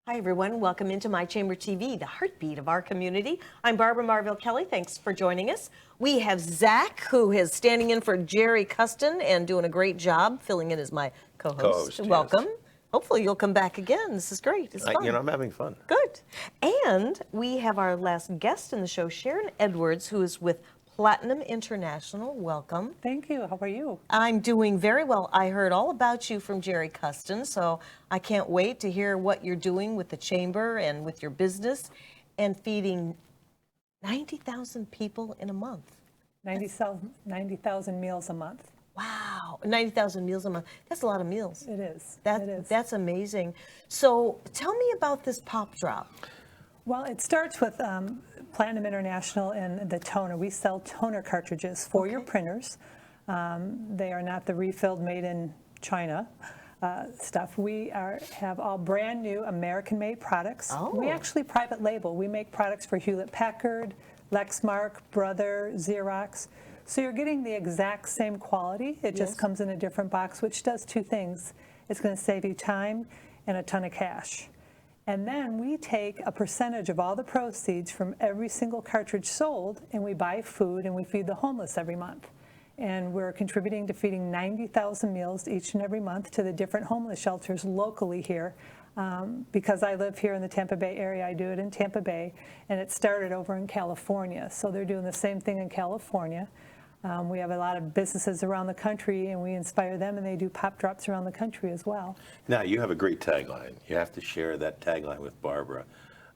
Hi, everyone. Welcome into My Chamber TV, the heartbeat of our community. I'm Barbara Marville Kelly. Thanks for joining us. We have Zach, who is standing in for Jerry Custon and doing a great job, filling in as my co-host. Welcome. Yes. Hopefully you'll come back again. This is great. It's fun. I'm having fun. Good. And we have our last guest in the show, Sharon Edwards, who is with Platinum International. Welcome. Thank you. How are you? I'm doing very well. I heard all about you from Jerry Custon, so I can't wait to hear what you're doing with the chamber and with your business and feeding 90,000 people in a month. 90,000 meals a month. Wow, 90,000 meals a month. That's a lot of meals. It is. That's amazing. So tell me about this pop drop. Well, it starts with Platinum International and the toner. We sell toner cartridges for your printers. They are not the refilled made in China stuff. We have all brand new American-made products. Oh. We actually private label. We make products for Hewlett-Packard, Lexmark, Brother, Xerox. So you're getting the exact same quality. It just comes in a different box, which does two things. It's going to save you time and a ton of cash. And then we take a percentage of all the proceeds from every single cartridge sold, and we buy food and we feed the homeless every month. And we're contributing to feeding 90,000 meals each and every month to the different homeless shelters locally here. Because I live here in the Tampa Bay area, I do it in Tampa Bay, and it started over in California. So they're doing the same thing in California. We have a lot of businesses around the country, and we inspire them, and they do pop drops around the country as well. Now, you have a great tagline. You have to share that tagline with Barbara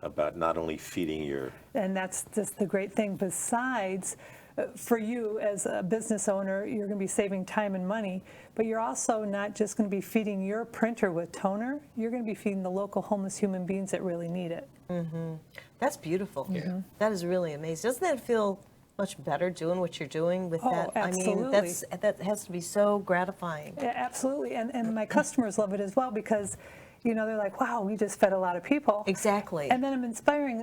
about not only feeding your... And that's just the great thing. Besides, for you as a business owner, you're going to be saving time and money, but you're also not just going to be feeding your printer with toner. You're going to be feeding the local homeless human beings that really need it. Mm-hmm. That's beautiful. Yeah. That is really amazing. Doesn't that feel much better doing what you're doing with that? Absolutely. I mean, that has to be so gratifying. Yeah, absolutely. And my customers love it as well because, you know, they're like, wow, we just fed a lot of people. Exactly. And then I'm inspiring.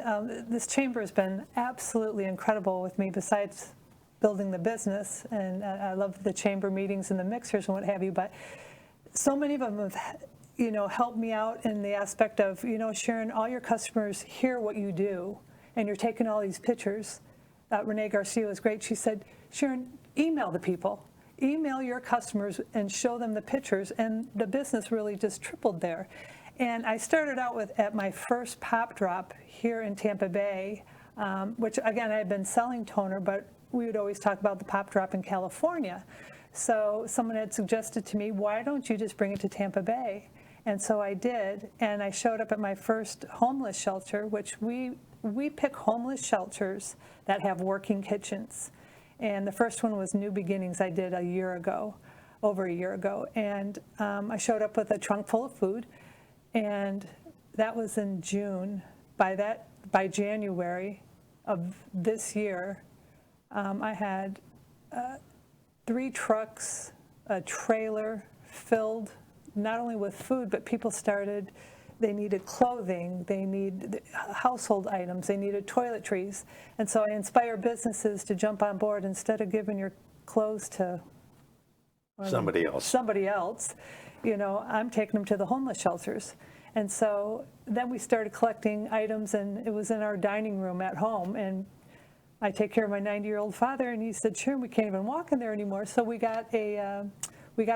This chamber has been absolutely incredible with me besides building the business. And I love the chamber meetings and the mixers and what have you. But so many of them have, you know, helped me out in the aspect of, you know, Sharon, all your customers hear what you do and you're taking all these pictures. Renee Garcia was great. She said, Sharon, email the people. Email your customers and show them the pictures. And the business really just tripled there. And I started out at my first pop drop here in Tampa Bay, which, again, I had been selling toner, but we would always talk about the pop drop in California. So someone had suggested to me, why don't you just bring it to Tampa Bay? And so I did. And I showed up at my first homeless shelter, which we pick homeless shelters that have working kitchens. And the first one was New Beginnings I did over a year ago. And I showed up with a trunk full of food, and that was in June. By January of this year, I had 3 trucks, a trailer filled not only with food, but people started. They needed clothing, they need household items, they needed toiletries. And so I inspire businesses to jump on board instead of giving your clothes to somebody else. You know, I'm taking them to the homeless shelters. And so then we started collecting items, and it was in our dining room at home. And I take care of my 90-year-old father, and he said, Sharon, we can't even walk in there anymore. So we got a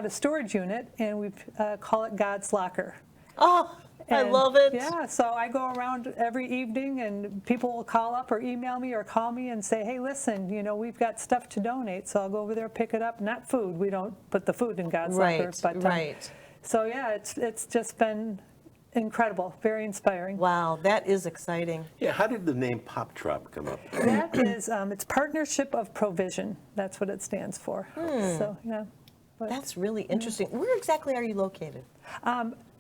storage unit, and we call it God's Locker. Oh, I love it. Yeah, so I go around every evening, and people will call up or email me or call me and say, hey, listen, you know, we've got stuff to donate, so I'll go over there, pick it up. Not food. We don't put the food in God's Locker. But, right. So, yeah, it's just been incredible, very inspiring. Wow, that is exciting. Yeah, how did the name Pop Drop come up? That is, it's Partnership of Provision. That's what it stands for. So, yeah. But, that's really interesting. Where exactly are you located?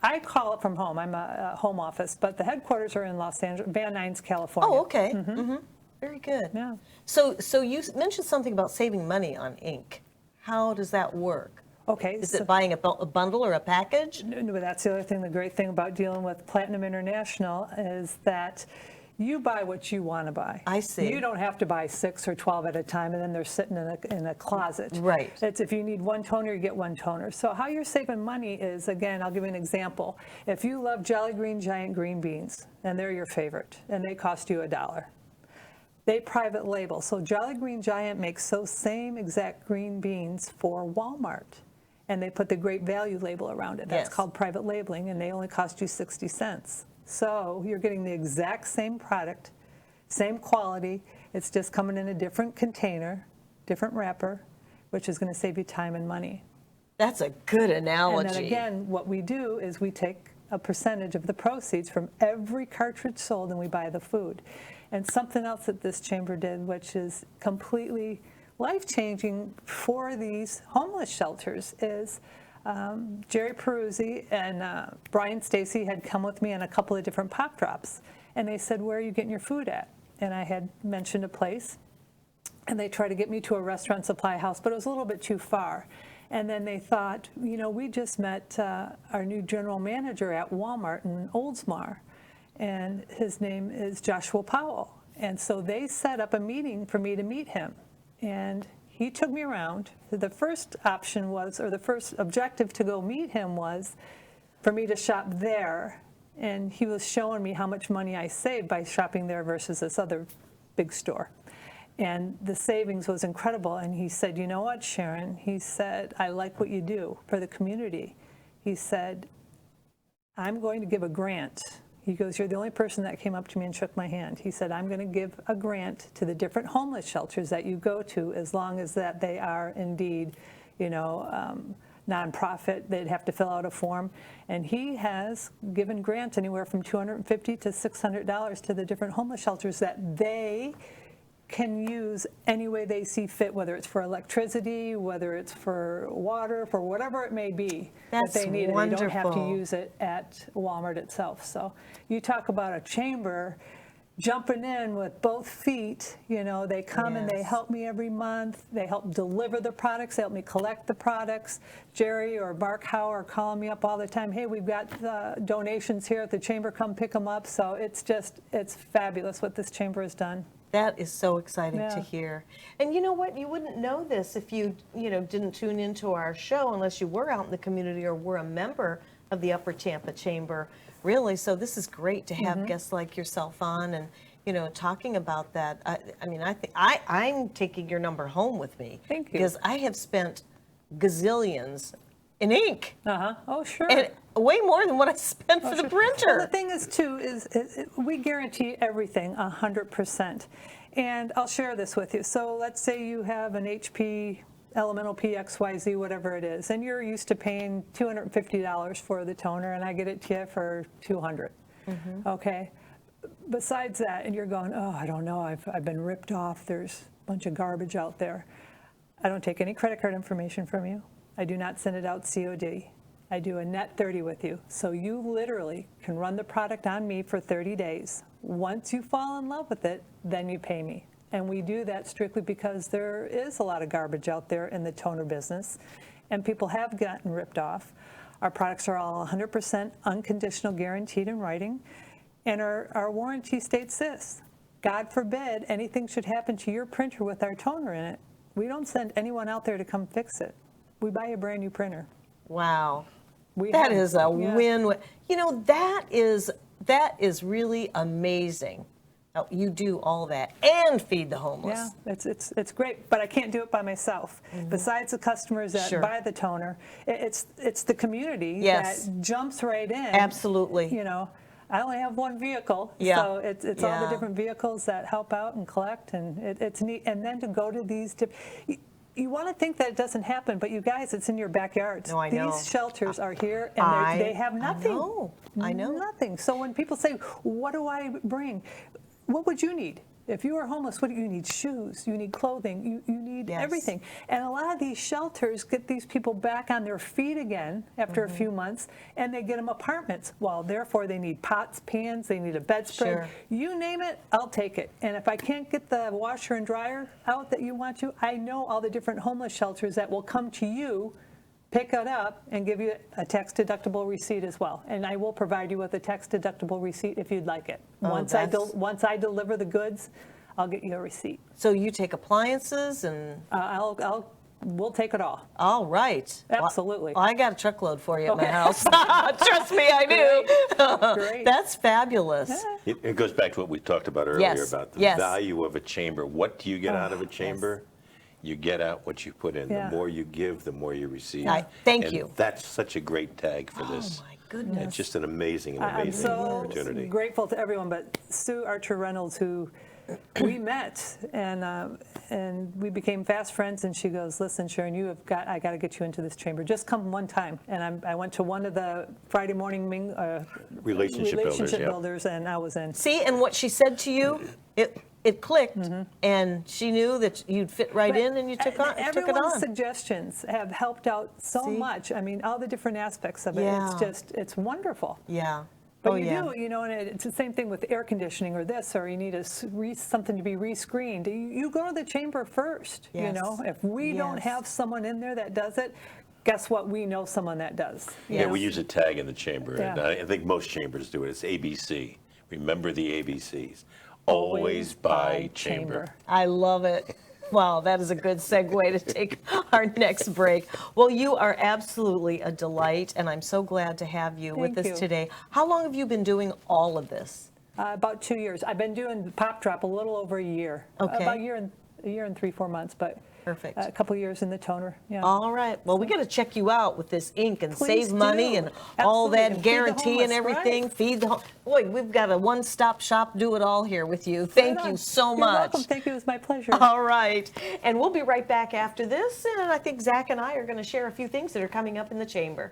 I call it from home. I'm a home office, but the headquarters are in Los Angeles, Van Nuys, California. Oh, okay. Mm-hmm. Very good. Yeah. So you mentioned something about saving money on ink. How does that work? Okay. Is it buying a bundle or a package? No, that's the other thing. The great thing about dealing with Platinum International is that You buy what you want to buy. I see. You don't have to buy 6 or 12 at a time, and then they're sitting in a closet. Right. It's if you need one toner, you get one toner. So how you're saving money is, again, I'll give you an example. If you love Jolly Green Giant green beans, and they're your favorite, and they cost you $1, they private label. So Jolly Green Giant makes those same exact green beans for Walmart, and they put the Great Value label around it. That's Yes. called private labeling, and they only cost you 60 cents. So you're getting the exact same product, same quality. It's just coming in a different container, different wrapper, which is going to save you time and money. That's a good analogy. And then again, what we do is we take a percentage of the proceeds from every cartridge sold and we buy the food. And something else that this chamber did, which is completely life-changing for these homeless shelters, is Jerry Peruzzi and Brian Stacy had come with me on a couple of different pop drops. And they said, where are you getting your food at? And I had mentioned a place. And they tried to get me to a restaurant supply house, but it was a little bit too far. And then they thought, you know, we just met our new general manager at Walmart in Oldsmar. And his name is Joshua Powell. And so they set up a meeting for me to meet him. And he took me around. The first option was, or the first objective to go meet him was for me to shop there. And he was showing me how much money I saved by shopping there versus this other big store. And the savings was incredible. And he said, you know what, Sharon? He said, I like what you do for the community. He said, I'm going to give a grant. He goes, you're the only person that came up to me and shook my hand. He said, I'm going to give a grant to the different homeless shelters that you go to, as long as that they are indeed, you know, nonprofit. They'd have to fill out a form. And he has given grants anywhere from $250 to $600 to the different homeless shelters that they can use any way they see fit, whether it's for electricity, whether it's for water, for whatever it may be That's that they need. And they don't have to wonderful. use it at Walmart itself. So you talk about a chamber jumping in with both feet. You know, they come and they Yes. help me every month. They help deliver the products. They help me collect the products. Jerry or Mark Howe are calling me up all the time. Hey, we've got donations here at the chamber. Come pick them up. So it's fabulous what this chamber has done. That is so exciting to Yeah. hear. And you know what? You wouldn't know this if you didn't tune into our show unless you were out in the community or were a member of the Upper Tampa Chamber, really. So this is great to have guests like yourself on and, talking about that. I mean, I think I'm taking your number home with me. Thank you. Because I have spent gazillions in ink. Oh, sure. And way more than what I spent for the Well, printer. the thing is, too, is we guarantee everything 100%. And I'll share this with you. So let's say you have an HP Elemental PXYZ, whatever it is, and you're used to paying $250 for the toner, and I get it to you for $200. Okay? Besides that, and you're going, oh, I don't know, I've been ripped off. There's a bunch of garbage out there. I don't take any credit card information from you. I do not send it out COD. I do a net 30 with you. So you literally can run the product on me for 30 days. Once you fall in love with it, then you pay me. And we do that strictly because there is a lot of garbage out there in the toner business, and people have gotten ripped off. Our products are all 100% unconditional, guaranteed in writing, and our warranty states this: God forbid anything should happen to your printer with our toner in it, we don't send anyone out there to come fix it. We buy a brand new printer. Wow. We That have- is a yeah. win-win. That is really amazing. Now, you do all that and feed the homeless. Yeah, it's great, but I can't do it by myself. Besides the customers that Sure. buy the toner, it's the community Yes. that jumps right in. Absolutely. I only have one vehicle, Yeah. so it's all Yeah. the different vehicles that help out and collect, and it's neat. And then to go to these you want to think that it doesn't happen, but you guys, it's in your backyards. No, I know. These shelters are here, and they have nothing. I know. Nothing. So when people say, what do I bring? What would you need? If you were homeless, what do you need? Shoes, you need clothing, you need Yes. everything. And a lot of these shelters get these people back on their feet again after a few months, and they get them apartments. Well, therefore, they need pots, pans, they need a bedspread. Sure. You name it, I'll take it. And if I can't get the washer and dryer out that you want to, I know all the different homeless shelters that will come to you pick it up and give you a tax deductible receipt as well. And I will provide you with a tax deductible receipt if you'd like it. Oh, Once I deliver the goods, I'll get you a receipt. So you take appliances and, We'll take it all. all right. Absolutely. Well, I got a truckload for you at my Okay. house. Trust me, I do. Great. That's fabulous. It goes back to what we talked about earlier Yes, about the yes. value of a chamber. What do you get out of a chamber? You get out what you put in. Yeah. The more you give, the more you receive. Thank And you. That's such a great tag for this. Oh, my goodness. It's just an amazing, I'm amazing so opportunity. grateful to everyone, but Sue Archer Reynolds, who we met and we became fast friends, and she goes, "Listen, Sharon, I got to get you into this chamber. Just come one time." And I went to one of the Friday morning Relationship builders, yeah. builders, and I was in. See, and what she said to you, it clicked, and she knew that you'd fit right in, and you took it Everyone's on. suggestions have helped out so See? much. I mean, all the different aspects of it. Yeah. It's wonderful. Yeah. But Oh, you yeah. do, and it's the same thing with air conditioning or this, or you need something to be rescreened. You go to the chamber first, Yes. If we don't Yes. have someone in there that does it, guess what? We know someone that does. you Yeah, know? we use a tag in the chamber, and Yeah. I think most chambers do it. It's ABC. Remember the ABCs. Always buy chamber. I love it. Wow, that is a good segue to take our next break. Well, you are absolutely a delight, and I'm so glad to have you with Thank us you. today. How long have you been doing all of this? About 2 years. I've been doing Pop Drop a little over a year. Okay. About a year and 3-4 months, but Perfect. a couple years in the toner. Yeah. All right. Well, we got to check you out with this ink and Please save money do. and all Absolutely. that And feed the guarantee and homeless, everything. right. Feed the home. Boy, we've got a one-stop shop, do it all here with you. Thank Right you on. so You're much. welcome. Thank you. It was my pleasure. All right. And we'll be right back after this. And I think Zach and I are going to share a few things that are coming up in the chamber.